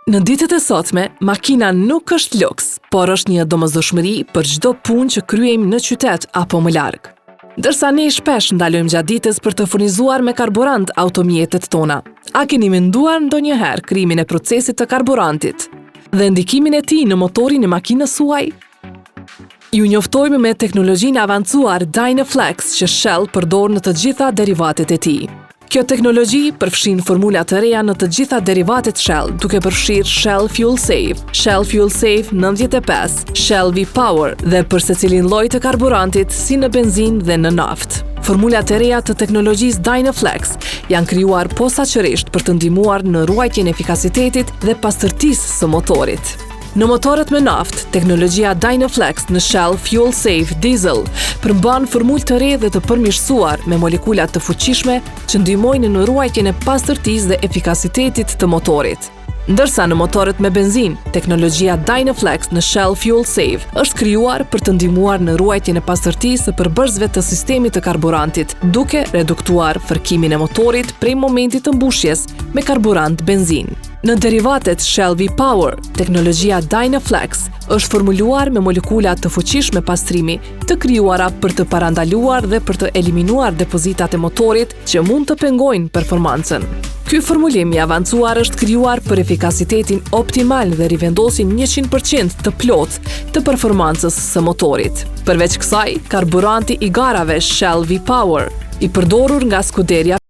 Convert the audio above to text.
Në ditët e sotme, makina nuk është luks, por është një domosdoshmëri për çdo punë që kryejmë në qytet apo më larg. Ndërsa ne shpesh ndalojmë gjatë ditës për të furnizuar me karburant automjetet tona. A keni menduar ndonjëherë krijimin e procesit të karburantit dhe ndikimin e tij në motorin e makinës suaj? Ju njoftojmë me teknologjinë e avancuar Dynaflex që Shell përdor në të gjitha derivatet e tij. Kjo teknologji përfshin formula të reja në të gjitha derivatet Shell, duke përfshirë Shell Fuel Save, Shell Fuel Save 95, Shell V-Power dhe për secilin lloj të karburantit si në benzinë dhe në naftë. Formulat e reja të teknologjisë Dynaflex janë krijuar posaçërisht për të ndihmuar në ruajtjen e efikasitetit dhe pastërtisë së motorit. Në motorët me naftë, teknologjia Dynaflex në Shell Fuel Save Diesel përmban formulë të re dhe të përmirësuar me molekula të fuqishme që ndihmojnë në ruajtjen e pastërtisë dhe efikasitetit të motorit. Ndërsa në motorët me benzinë, teknologjia Dynaflex në Shell Fuel Save është krijuar për të ndihmuar në ruajtjen e pastërtisë së përbërësve të sistemit të karburantit, duke reduktuar fërkimin e motorit prej momentit të mbushjes me karburant benzinë. Në derivatet Shell V-Power, teknologjia Dynaflex është formuluar me molekula të fuqishme pastrimi të krijuara për të parandaluar dhe për të eliminuar depozitat e motorit që mund të pengojnë performancën. Ky formulim i avancuar është krijuar për efikasitetin optimal dhe rivendosin 100% të plotë të performancës së motorit. Përveç kësaj, karburanti i garave Shell V-Power, i përdorur nga Scuderia